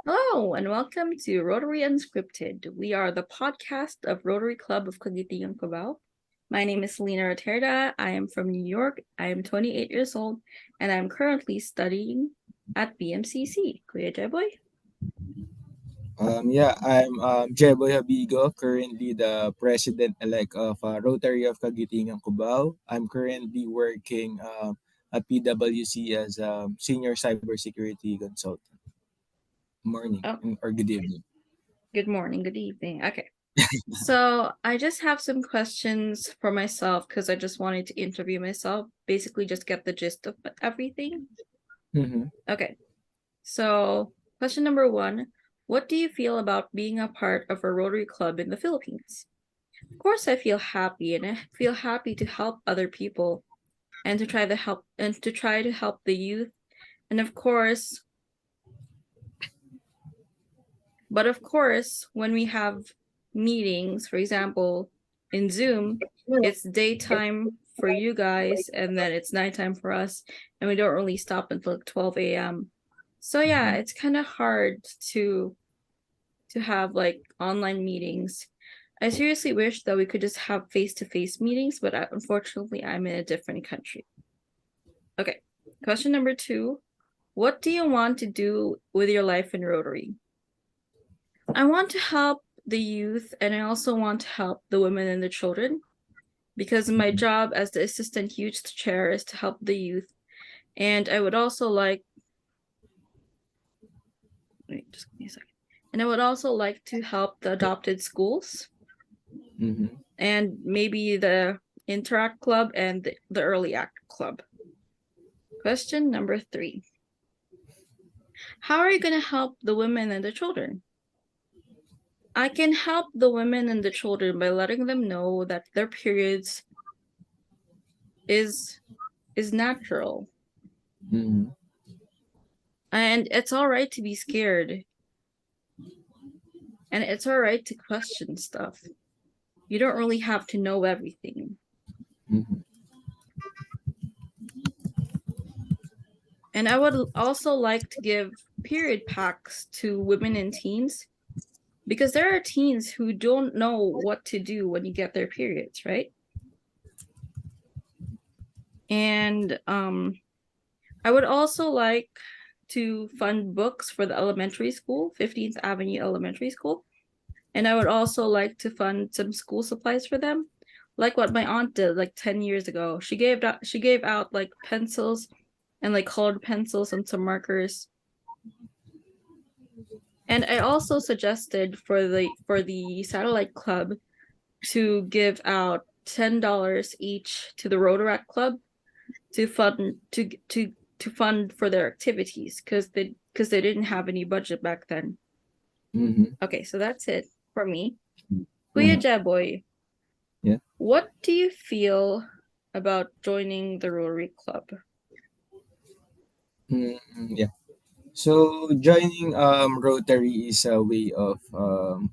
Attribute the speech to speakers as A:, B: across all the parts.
A: Hello, and welcome to Rotary Unscripted. We are the podcast of Rotary Club of Cagayan Cubao. My name is Selena Raterda. I am from New York. I am 28 years old, and I'm currently studying at BMCC. Kuya Jeboy?
B: I'm Jeboy Habigo, currently the president-elect of Rotary of Cagayan Cubao. I'm currently working at PwC as senior cybersecurity consultant. Morning
A: Oh,
B: or good evening.
A: good morning, good evening. Okay. So I just have some questions for myself because I just wanted to interview myself, basically just get the gist of everything.
B: Mm-hmm.
A: Okay. So, question number one, what do you feel about being a part of a Rotary Club in the Philippines? Of course, I feel happy and I feel happy to help other people and to try to help the youth. And of course, but of course, when we have meetings, for example, in Zoom, it's daytime for you guys and then it's nighttime for us, and we don't really stop until 12 a.m. So yeah, it's kind of hard to have like online meetings. I seriously wish that we could just have face-to-face meetings, but unfortunately, I'm in a different country. Okay, question number two. What do you want to do with your life in Rotary? I want to help the youth and I also want to help the women and the children because my job as the assistant youth chair is to help the youth. And I would also like, wait, just give me a second. And I would also like to help the adopted schools
B: Mm-hmm.
A: and maybe the Interact Club and the Early Act Club. Question number three. How are you going to help the women and the children? I can help the women and the children by letting them know that their periods is is natural.
B: Mm-hmm.
A: And it's all right to be scared. And it's all right to question stuff. You don't really have to know everything.
B: Mm-hmm.
A: And I would also like to give period packs to women and teens because there are teens who don't know what to do when you get their periods, right? And I would also like to fund books for the elementary school, 15th Avenue Elementary School. And I would also like to fund some school supplies for them, like what my aunt did like 10 years ago. She gave out like pencils and like colored pencils and some markers. And I also suggested for the satellite club to give out $10 each to the Rotaract Club to fund for their activities because they didn't have any budget back then.
B: Mm-hmm.
A: Okay, so that's it for me. Kuya
B: Mm-hmm.
A: Jaboy,
B: Yeah.
A: what do you feel about joining the Rotary Club?
B: Mm-hmm. Yeah. So joining Rotary is a way of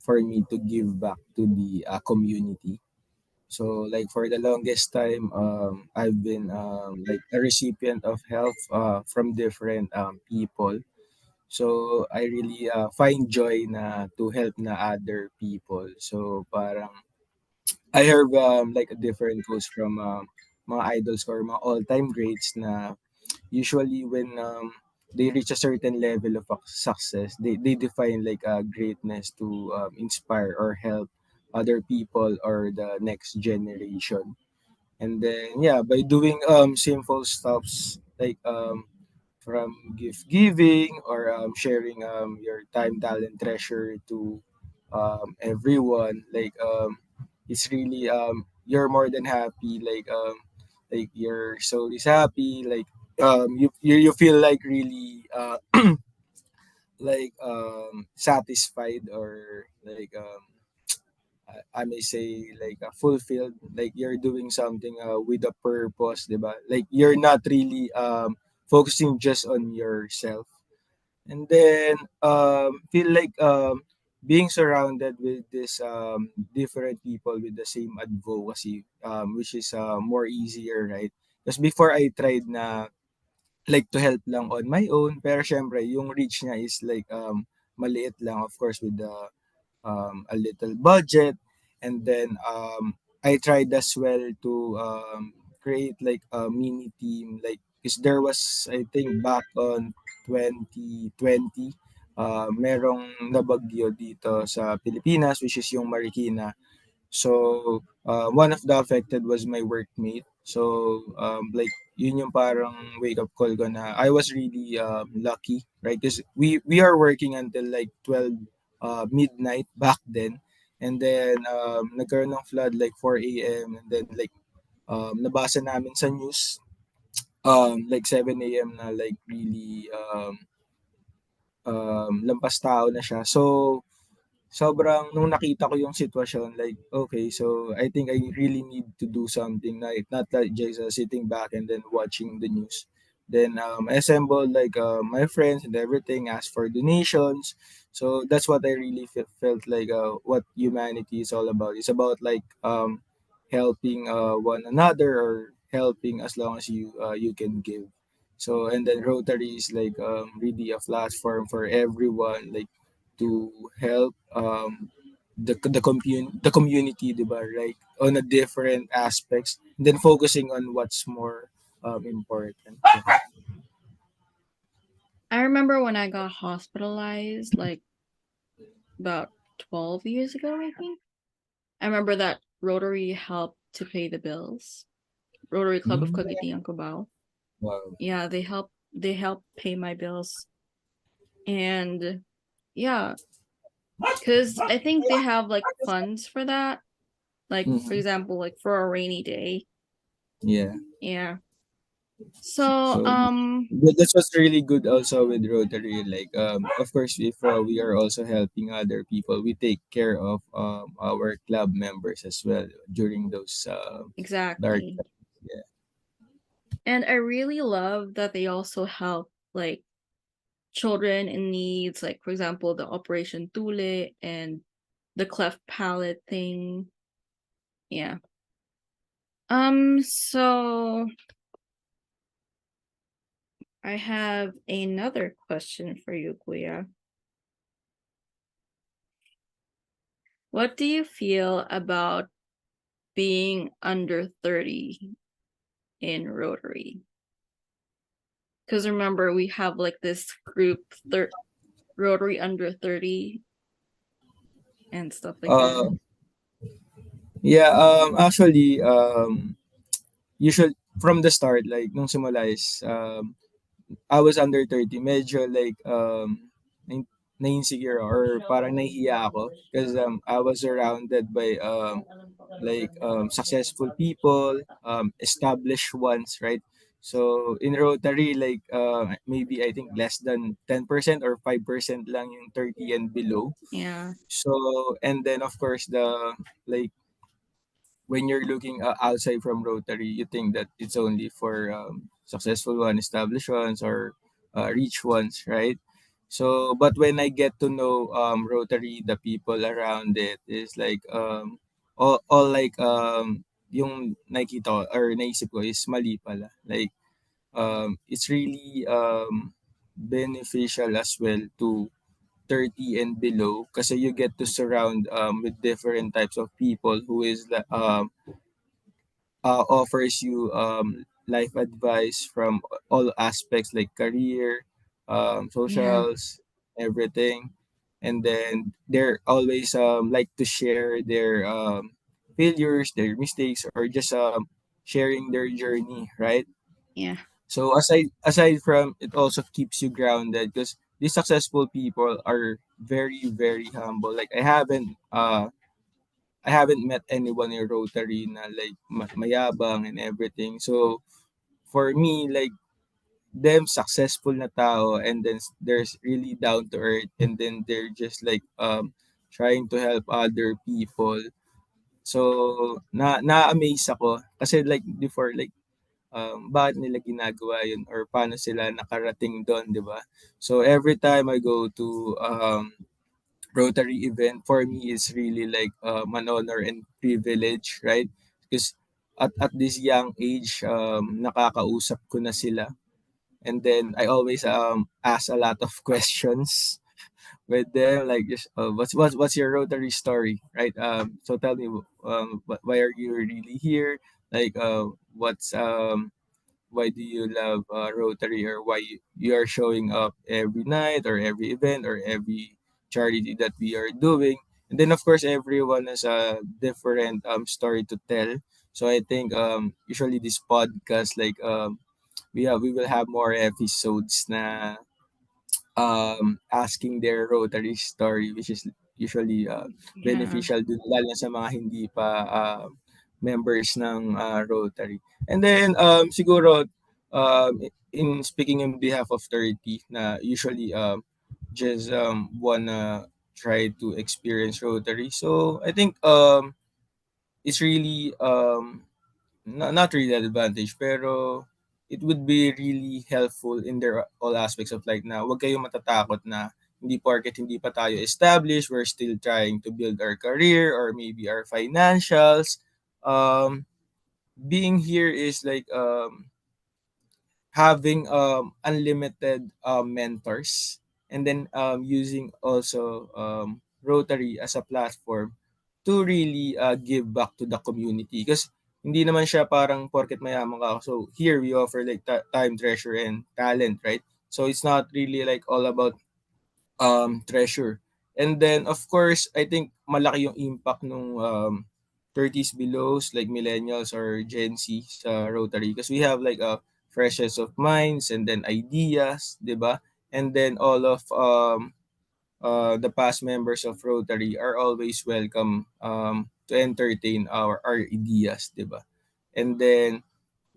B: for me to give back to the community. So like for the longest time, I've been like a recipient of help from different people. So I really find joy na to help na other people. So parang I heard like a different quotes from mga idols or mga all-time greats na usually when they reach a certain level of success, they define like greatness to inspire or help other people or the next generation. And then yeah, by doing simple stuffs like from gift giving or sharing your time, talent, treasure to everyone, it's really you're more than happy, like your soul is happy, like you feel like really satisfied or like I may say like fulfilled, like you're doing something with a purpose, diba? Like you're not really focusing just on yourself. And then feel like being surrounded with this different people with the same advocacy, which is more easier, right? Because before I tried na like to help lang on my own, pero syempre yung reach niya is like maliit lang, of course, with the a little budget. And then I tried as well to create like a mini team, like because there was, I think, back on 2020, merong nabagyo dito sa Pilipinas, which is yung Marikina. So, one of the affected was my workmate. So, like, yun yung parang wake up call ko na I was really lucky, right? Because we are working until like 12 midnight back then. And then, nagkaroon ng flood like 4 a.m. And then, like, nabasa namin sa news, like 7 a.m. na like really lampas tao na siya. So, sobrang nung nakita ko yung sitwasyon, like, okay, so I think I really need to do something, like not like just sitting back and then watching the news. Then I assembled like my friends and everything, asked for donations. So that's what I really felt like what humanity is all about. It's about like helping one another, or helping as long as you can give. So and then Rotary is like really a platform for everyone, like to help the community, diba? Like on a different aspects, and then focusing on what's more important. Yeah.
A: I remember when I got hospitalized like about 12 years ago, I think. I remember that Rotary helped to pay the bills. Rotary Club of
B: Mm,
A: Cavite and Cubao.
B: wow.
A: Yeah, they helped pay my bills. And yeah, because I think they have like funds for that. Like for
B: Mhm.
A: example, like for a rainy day.
B: Yeah.
A: Yeah. So
B: So that's what's really good also with Rotary. Like of course, if we are also helping other people, we take care of our club members as well during those dark
A: exactly.
B: times. Yeah.
A: And I really love that they also help like children in needs, like for example, the Operation Tule and the cleft palate thing. Yeah. So I have another question for you, Kuya. What do you feel about being under 30 in Rotary? Because remember, we have like this group, Rotary under 30 and stuff like that.
B: Uh, yeah. Actually, you should from the start, like nung simula is I was under 30, medyo like na-insecure or parang nahihiya ako because I was surrounded by like successful people, established ones, right? So in Rotary, like maybe I think less than 10% or 5% lang yung 30 and below.
A: Yeah,
B: So and then of course the like when you're looking outside from Rotary, you think that it's only for successful ones, established ones, or rich ones, right? So, but when I get to know Rotary, the people around it is like all like yung nakita ko or naisip ko is mali pala. Like it's really beneficial as well to 30 and below kasi you get to surround with different types of people who is offers you life advice from all aspects like career,
A: yeah,
B: socials, everything. And then they're always like to share their failures, their mistakes, or just sharing their journey, right?
A: yeah,
B: So aside from it, also keeps you grounded because these successful people are very very humble. Like I haven't met anyone in Rotary na like mayabang and everything. So for me, like them successful na tao, and then there's really down to earth, and then they're just like trying to help other people. So na-amaze ako kasi like before, like bakit nila ginagawa yun or paano sila nakarating doon, 'di ba? So every time I go to Rotary event, for me is really like an honor and privilege, right? Because at this young age, nakakausap ko na sila, and then I always ask a lot of questions. with them, like just what's your Rotary story, right? So tell me, why are you really here? Like, what's why do you love Rotary, or why you are showing up every night or every event or every charity that we are doing? And then of course everyone has a different story to tell. So I think usually this podcast, like we will have more episodes na asking their Rotary story, which is usually
A: Yeah.
B: beneficial din lalo na sa mga hindi pa members ng Rotary. And then siguro in speaking on behalf of 30 na usually just wanna try to experience Rotary. So I think it's really not really an advantage, pero it would be really helpful in their all aspects of life na huwag kayong matatakot na hindi porket hindi pa tayo established, we're still trying to build our career or maybe our financials. Being here is like having unlimited mentors, and then using also Rotary as a platform to really give back to the community, because hindi naman siya parang porket mayaman ka. So here we offer like time, treasure, and talent, right? So it's not really like all about treasure. And then of course, I think malaki yung impact nung 30s belows, like millennials or Gen Z sa Rotary, because we have like a freshness of minds and then ideas, 'di ba? And then all of the past members of Rotary are always welcome to entertain our ideas, 'di ba? And then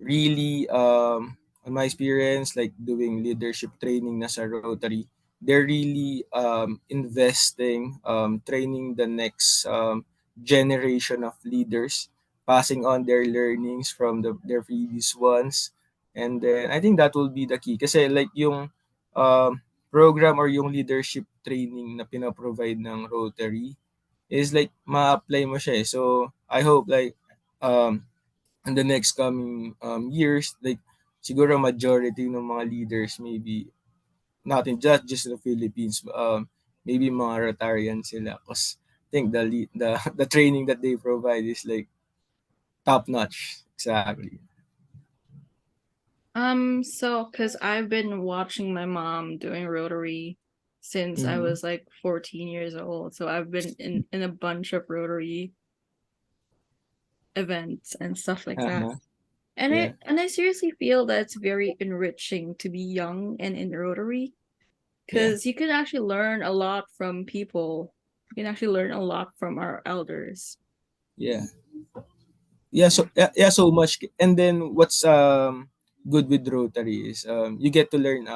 B: really on my experience like doing leadership training na sa Rotary, they're really investing training the next generation of leaders, passing on their learnings from their previous ones. And then I think that will be the key, kasi like yung program or yung leadership training na pinaprovide ng Rotary is like ma-apply mo siya eh. So I hope like um in the next coming years, like siguro majority ng mga leaders, maybe not in just the Philippines, maybe mga Rotarians sila, because I think the training that they provide is like top notch. Exactly.
A: So because I've been watching my mom doing Rotary since I
B: Mm-hmm.
A: was like 14 years old. So I've been in a bunch of Rotary events and stuff like that.
B: Uh-huh.
A: And
B: Yeah.
A: I seriously feel that it's very enriching to be young and in Rotary,
B: Yeah.
A: because you can actually learn a lot from people. You can actually learn a lot from our elders.
B: Yeah. Yeah, so much. And then what's good with Rotary is you get to learn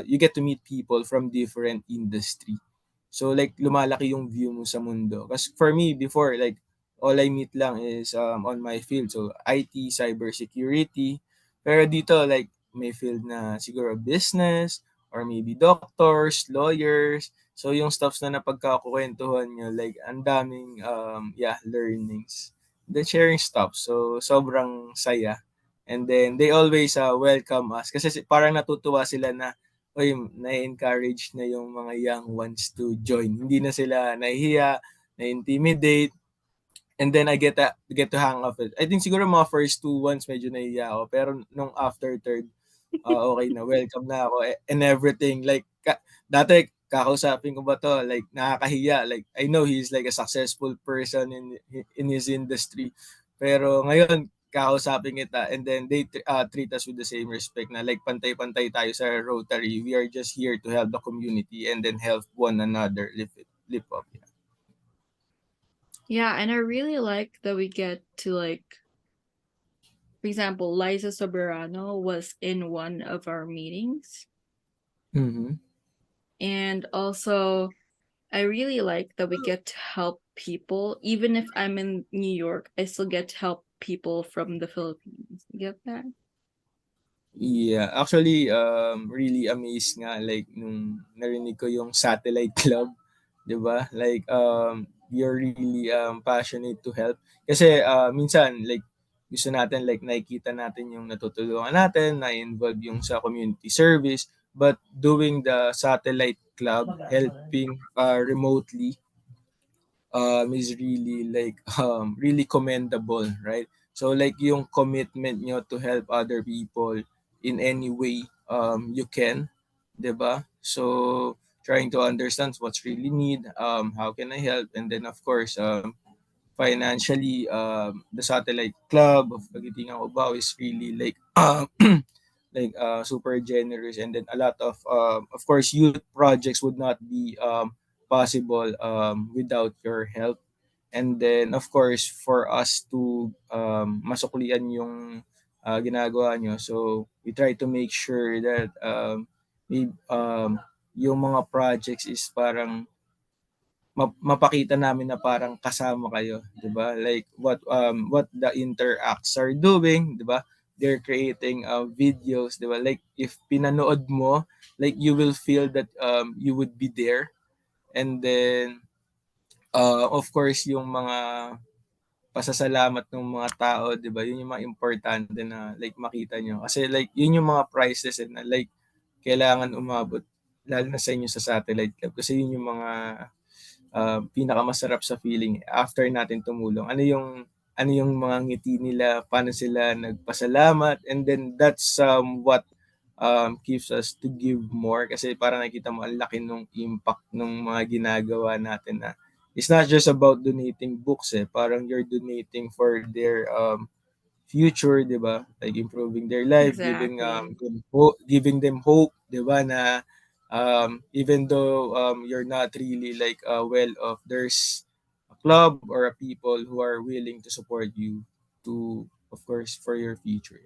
B: you get to meet people from different industry. So like lumalaki yung view mo sa mundo. Kasi for me before, like all I meet lang is on my field. So IT, cybersecurity. Pero dito like may field na siguro business or maybe doctors, lawyers. So yung stuffs na napagkakukwentuhan nyo, like ang daming learnings. Then sharing stuff. So sobrang saya. And then they always welcome us kasi parang natutuwa sila na uy, na-encourage na yung mga young ones to join. Hindi na sila nahihiya, na-intimidate, and then I get to hang off it. I think siguro mga first two ones medyo nahihiya ako, pero nung after third, okay na, welcome na ako and everything. Like dati kakausapin ko ba to, like nakakahiya. Like I know he's like a successful person in his industry. Pero ngayon kakausapin kita, and then they treat us with the same respect na like pantay-pantay tayo sa Rotary. We are just here to help the community and then help one another lift up. Yeah.
A: Yeah, and I really like that we get to like, for example, Liza Soberano was in one of our meetings.
B: Mm-hmm.
A: And also, I really like that we get to help people. Even if I'm in New York, I still get to help people from the Philippines. You get that?
B: Yeah, actually, really amazed nga like nung narinig ko yung satellite club, 'di ba? Like you're really passionate to help. Kasi minsan like gusto natin like nakikita natin yung natutulungan natin, na involve yung sa community service, but doing the satellite club, helping remotely is really like really commendable, right? So like yung commitment nyo to help other people in any way you can, 'di ba? So trying to understand what's really need, how can I help, and then of course financially, the satellite club of Pagitingan Cubao is really like super generous, and then a lot of course youth projects would not be possible without your help. And then of course for us to masuklian yung ginagawa nyo, so we try to make sure that yung mga projects is parang mapakita namin na parang kasama kayo, 'di ba? Like what the interacts are doing, 'di ba? They're creating videos, 'di ba? Like if pinanood mo, like you will feel that you would be there. And then of course yung mga pasasalamat ng mga tao, 'di ba? Yun yung mga importante na like makita nyo. Kasi like yun yung mga prices na like kailangan umabot lalo na sa inyo sa satellite club kasi yun yung mga pinakamasarap sa feeling after natin tumulong. Ano yung mga ngiti nila, paano sila nagpasalamat, and then that's what keeps us to give more kasi parang nakita mo ang laki ng impact ng mga ginagawa natin na it's not just about donating books parang you're donating for their future, 'di ba? Like improving their life,
A: Exactly.
B: giving them hope, 'di ba, na even though you're not really like well off, there's a club or a people who are willing to support you to of course for your future.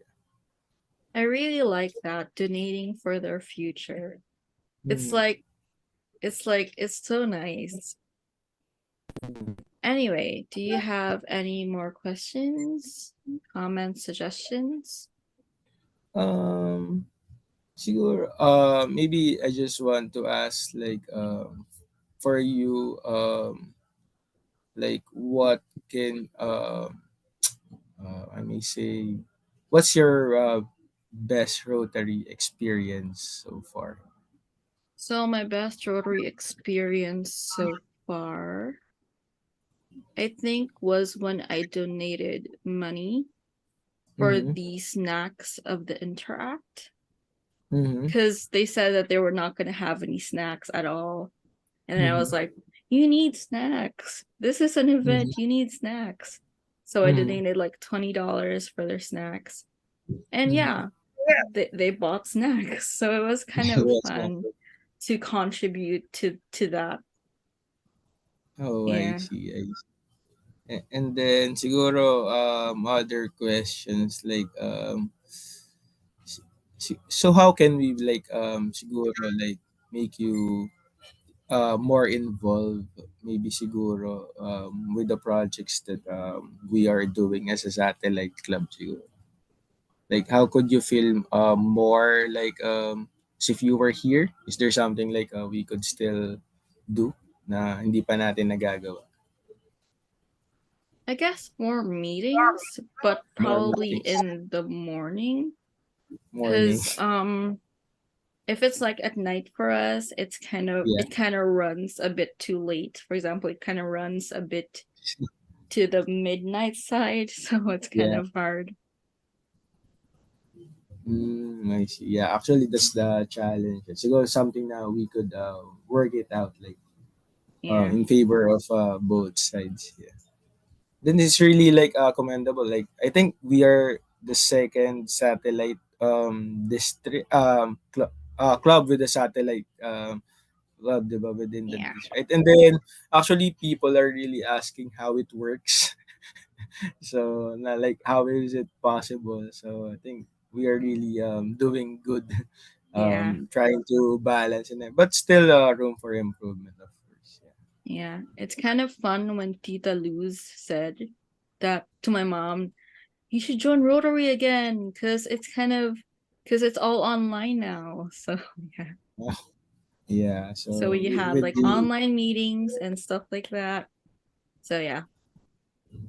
A: I really like that, donating for their future. It's
B: Mm.
A: like it's so nice. Anyway, do you have any more questions, comments, suggestions?
B: Um Siguro maybe I just want to ask like for you like what can I may say, what's your best Rotary experience so far?
A: So my best Rotary experience so far, I think, was when I donated money for
B: Mm-hmm.
A: the snacks of the Interact,
B: Mm-hmm.
A: because they said that they were not going to have any snacks at all. And then I was
B: Mm-hmm.
A: like, you need snacks. This is an
B: Mm-hmm.
A: event. You need snacks. So I
B: Mm-hmm.
A: donated like $20 for their snacks. And
B: Mm-hmm.
A: yeah, they bought snacks. So it was kind of
B: Yes, ma'am.
A: fun to contribute to that.
B: Oh, I
A: Yeah.
B: see. I see. And then siguro other questions like so how can we like siguro like make you more involved maybe siguro with the projects that we are doing as a satellite club siguro. Like, how could you feel more like as if you were here? Is there something like we could still do na hindi pa natin nagagawa?
A: I guess more meetings, but
B: More
A: probably
B: meetings,
A: in the morning.
B: morning.
A: Cause if it's like at night for us,
B: Yeah.
A: it kind of runs a bit too late. For example, it kind of runs a bit to the midnight side, so it's kind
B: Yeah.
A: of hard.
B: I see. Yeah, actually, that's the challenge. Siguro something na we could work it out like
A: Yeah.
B: in favor of both sides. Yeah. Then it's really like commendable. Like I think we are the second satellite district club with a satellite club, diba, within the
A: Yeah.
B: district. And then actually people are really asking how it works. So na like how is it possible? So I think we are really doing good
A: Yeah.
B: trying to balance and but still room for improvement of course. Yeah.
A: Yeah. It's kind of fun when Tita Luz said that to my mom, you should join Rotary again because it's all online now. So yeah.
B: Yeah,
A: So
B: so
A: we had
B: with
A: like
B: the
A: online meetings and stuff like that. So yeah,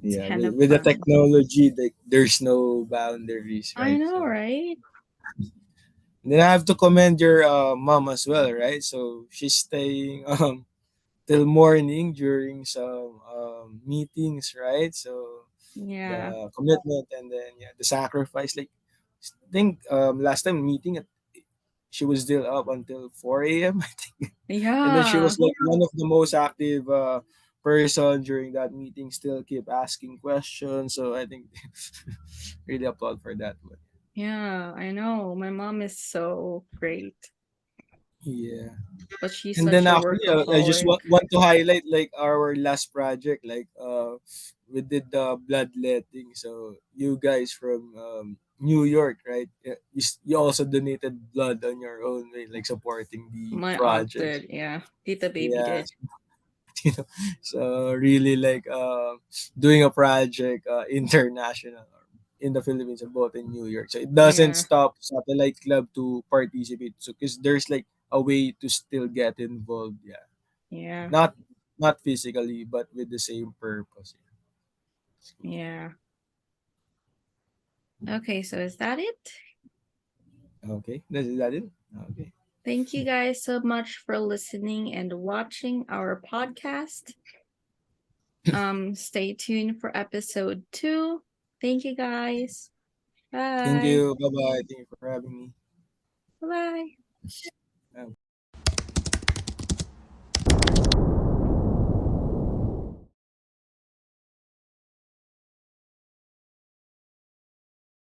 A: it's
B: yeah
A: kind of
B: with the
A: fun.
B: technology, like there's no boundaries,
A: I
B: right?
A: know,
B: So
A: right?
B: Then I have to commend your mom as well, right? So she's staying till morning during some meetings, right? So
A: Yeah.
B: the commitment and then yeah, the sacrifice. Like I think last time meeting she was still up until 4 a.m. I think, and then she
A: Yeah.
B: was like one of the most active person during that meeting. Still keep asking questions. So I think really applaud for that one.
A: Yeah, I know. My mom is so great,
B: Yeah.
A: but she's
B: And then
A: such a
B: actually, I just
A: workaholic.
B: want to highlight like our last project, like we did the bloodletting. So you guys from New York, right? Yeah, you also donated blood on your own way, like supporting the
A: My aunt
B: project.
A: did, yeah. Tita baby
B: Yeah,
A: did.
B: you know, so really like doing a project international in the Philippines and both in New York. So it doesn't
A: Yeah,
B: stop Satellite Club to participate. So because there's like a way to still get involved. Yeah,
A: yeah,
B: not not physically, but with the same purpose.
A: yeah. Okay, so is that it?
B: Okay, is that it? Okay.
A: Thank you guys so much for listening and watching our podcast. Stay tuned for episode 2. Thank you guys.
B: Thank
A: Bye.
B: you. Bye bye. Thank you for having me.
A: Bye.